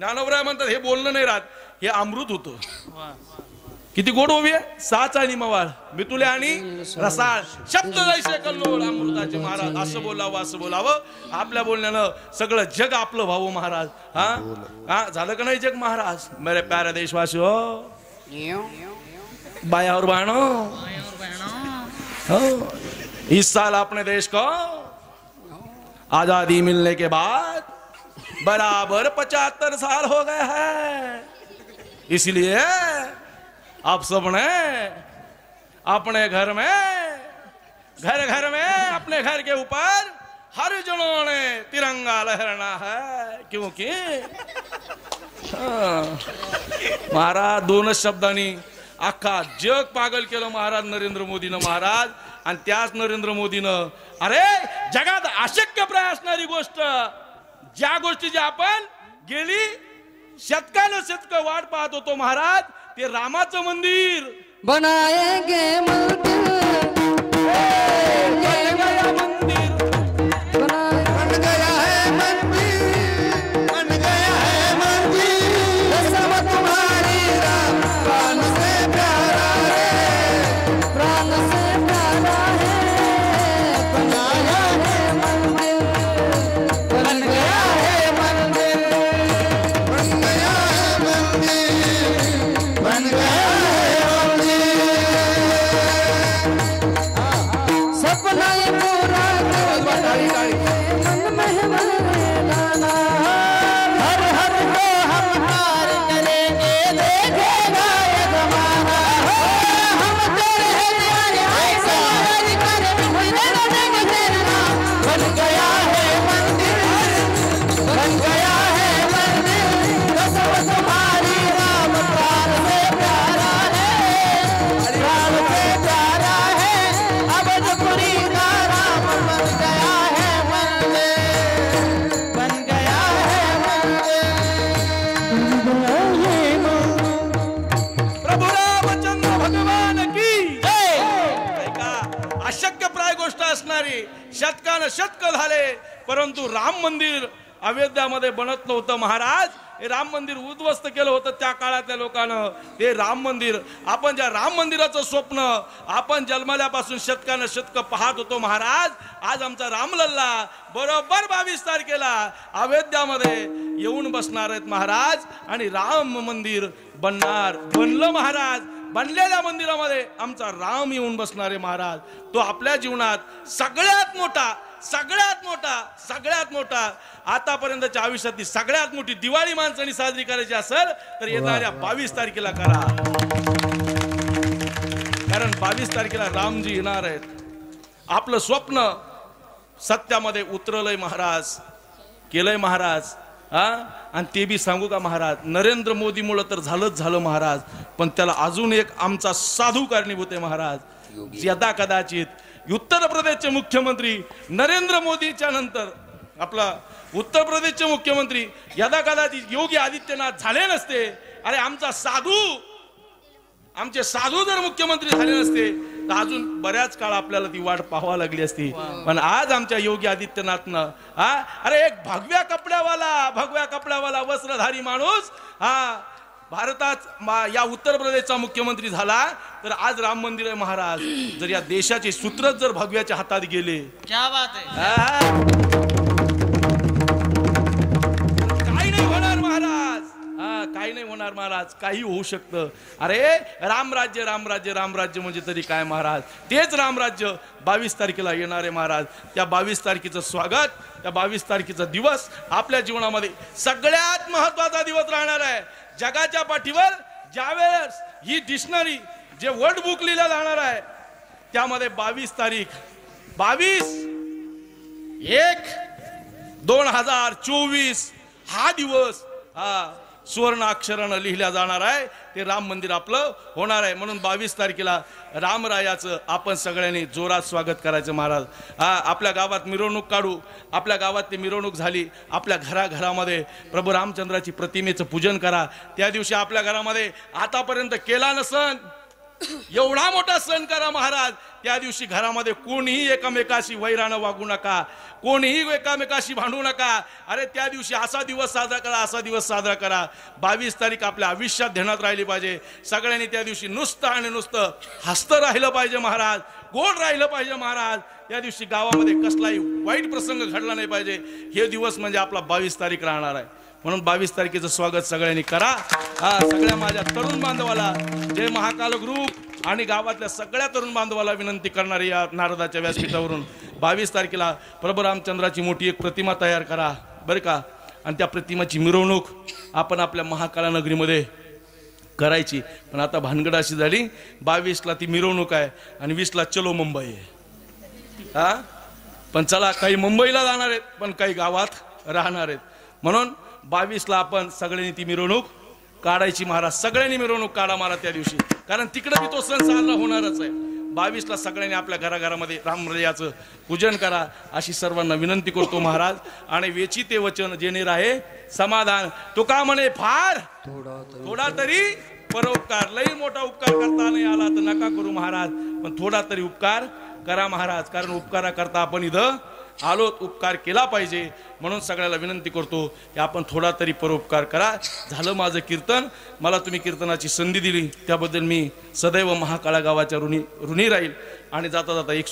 ज्ञानोबराय म्हणतात हे बोलणं नाही राहत, हे अमृत होतं. किती गोड ओवी आहे. साच आणि मवाळ, मितुले आणि रसाळ, शब्द जैसे कल्लोळ अमृताचे महाराज. असं बोलावं, असं बोलावं. आपल्या बोलण्यानं सगळं जग आपलं व्हावं महाराज. हा झालं का नाही जग महाराज. मेरे प्यारे देशवासी हो, बाया और बहनों, इस साल अपने देश को आजादी मिलने के बाद बराबर 75 साल हो गए हैं. इसलिए आप सबने अपने घर में, घर घर में, अपने घर के ऊपर हर जनों ने तिरंगा लहराना है. क्योंकि महाराज दोनच शब्दांनी अख्खा जग पागल केलं महाराज नरेंद्र मोदीनं महाराज. आणि त्याच नरेंद्र मोदीनं अरे जगात अशक्यप्राय असणारी गोष्ट, ज्या गोष्टीची आपण गेली शतक वाट पाहत होतो महाराज, ते रामाचं मंदिर बनाएंगे मंदिर, बन गया है मंदिर, बन गया है मंदिर. सब तुम्हारी राम प्राण से प्यारा है, प्राण से प्यारा है. बनाया है मंदिर, बन गया है मंदिर, बन गया है मंदिर, बन गया है मंदिर. सपना ये पूरा मन में गाना, हर हर को हम हार करेंगे, देखेगा ये जमाना. हम तेरे प्यारे ऐसा बन गया है मंदिर, बन गया है मंदिर. सब तुम्हारी राम प्राण से प्यारा है, प्राण से प्यारा है. अवधपुरी का राम बन गया है मंदिर, बन गया है मंदिर. प्रभू रामचंद्र भगवान की जय. ऐका, अशक्यप्राय गोष्ट असणारी शतकानं शतक झाले, परंतु राम मंदिर अयोध्यामध्ये बनत नव्हतं महाराज. हे राम मंदिर उद्ध्वस्त केलं होतं त्या काळातल्या लोकांना. ते राम मंदिर, आपण ज्या राम मंदिराचं स्वप्न आपण जन्मल्यापासून शतकानं शतक पाहत होतो महाराज, आज आमचा रामलल्ला बरोबर 22 तारखेला अयोध्यामध्ये येऊन बसणार आहेत महाराज. आणि राम मंदिर बनलं महाराज. बनलेल्या मंदिरामध्ये आमचा राम येऊन बसणार आहे महाराज. तो आपल्या जीवनात सगळ्यात मोठा, सगळ्यात मोठा, सगळ्यात मोठा, आतापर्यंतच्या आयुष्यातली सगळ्यात मोठी दिवाळी माणसांनी साजरी करायची असेल तर येणाऱ्या 22 तारखेला करा. कारण 22 तारखेला रामजी येणार आहेत. आपलं स्वप्न सत्यामध्ये उतरलंय महाराज, केलंय महाराज. आणि ते बी सांगू का महाराज, नरेंद्र मोदीमुळे तर झालंच झालं महाराज, पण त्याला अजून एक आमचा साधू कारणीभूत आहे महाराज. यदा कदाचित उत्तर प्रदेशचे मुख्यमंत्री नरेंद्र मोदीच्या नंतर आपला उत्तर प्रदेशचे मुख्यमंत्री यदा कदाचित योगी आदित्यनाथ झाले नसते, अरे आमचे साधू जर मुख्यमंत्री झाले नसते तर अजून बऱ्याच काळ आपल्याला ती वाट पाहावी लागली असती. पण आज आमच्या योगी आदित्यनाथनं अरे एक भगव्या कपड्यावाला वस्त्रधारी माणूस भारतात या उत्तर प्रदेशचा मुख्यमंत्री झाला तर आज राम मंदिर आहे महाराज. जर या देशाचे सूत्रच जर भगव्याच्या हातात गेले, क्या बात है. काही नाही होणार महाराज, काही नाही होणार महाराज, काही होऊ शकतं. अरे रामराज्य रामराज्य रामराज्य म्हणजे तरी काय महाराज, तेच रामराज्य 22 तारखेला येणार आहे महाराज. त्या 22 तारखेचं स्वागत, त्या 22 तारखेचा दिवस आपल्या जीवनामध्ये सगळ्यात महत्वाचा दिवस राहणार आहे. जगाच्या पाठीवर ज्यावेळेस ही डिक्शनरी जे वर्ल्ड बुक लिहिलं जाणार आहे त्यामध्ये 22 तारीख 22/1/2024 हा दिवस सुवर्ण अक्षरानं लिहिल्या जाणार आहे. ते राम मंदिर आपलं होणार आहे. म्हणून 22 तारखेला रामरायाचं आपण सगळ्यांनी जोरात स्वागत करायचं महाराज. आपल्या गावात मिरवणूक काढू. आपल्या गावात ती मिरवणूक झाली, आपल्या घराघरामध्ये प्रभू रामचंद्राची प्रतिमेचं पूजन करा. त्या दिवशी आपल्या घरामध्ये आतापर्यंत केला नसन एवढा मोठा सण करा महाराज. त्या दिवशी घरामध्ये कोणीही एकामेकाशी वैरानं वागू नका, कोणीही एकामेकाशी भांडू नका. अरे त्या दिवशी असा दिवस साजरा करा, असा दिवस साजरा करा. 22 तारीख आपल्या आयुष्यात ध्यानात राहिली पाहिजे. सगळ्यांनी त्या दिवशी नुसतं आणि नुसतं हसतं राहिलं पाहिजे महाराज, गोड राहिलं पाहिजे महाराज. त्या दिवशी गावामध्ये कसलाही वाईट प्रसंग घडला नाही पाहिजे. हे दिवस म्हणजे आपला 22 तारीख राहणार आहे. म्हणून 22 तारखेचं स्वागत सगळ्यांनी करा. हा सगळ्या माझ्या तरुण बांधवाला, जय महाकाल ग्रुप आणि गावातल्या सगळ्या तरुण बांधवाला विनंती करणारी या नारदाच्या व्यासपीठावरून 22 तारखेला प्रभू रामचंद्राची मोठी एक प्रतिमा तयार करा बरं का. आणि त्या प्रतिमाची मिरवणूक आपण आपल्या महाकाला नगरीमध्ये करायची. पण आता भानगड अशी झाली, 22ला ती मिरवणूक आहे आणि 20ला चलो मुंबई आहे. हा पण चला, काही मुंबईला जाणार आहेत पण काही गावात राहणार आहेत. म्हणून 22ला आपण सगळ्यांनी ती मिरवणूक काढायची महाराज. सगळ्यांनी मिरवणूक काढा महाराज त्या दिवशी, कारण तिकडे बी तो सण साजरा होणारच आहे. 22ला सगळ्यांनी आपल्या घराघरामध्ये रामरायाचं पूजन करा अशी सर्वांना विनंती करतो महाराज. आणि वेची ते वचन जेणे राहे समाधान. तुका म्हणे फार थोडा तरी परोपकार. लई मोठा उपकार करता नाही आला तर नका करू महाराज, पण थोडा तरी उपकार करा महाराज. कारण उपकारा करता आपण इथं आलो, उपकार केला पाहिजे. म्हणून सगळ्याला विनंती करतो की आपण थोडा तरी परोपकार करा. झालं माझं कीर्तन. मला तुम्ही कीर्तनाची संधी दिली त्याबद्दल मी सदैव महाकाळा गावाच्या ऋणी राहील. आणि जाता जाता एक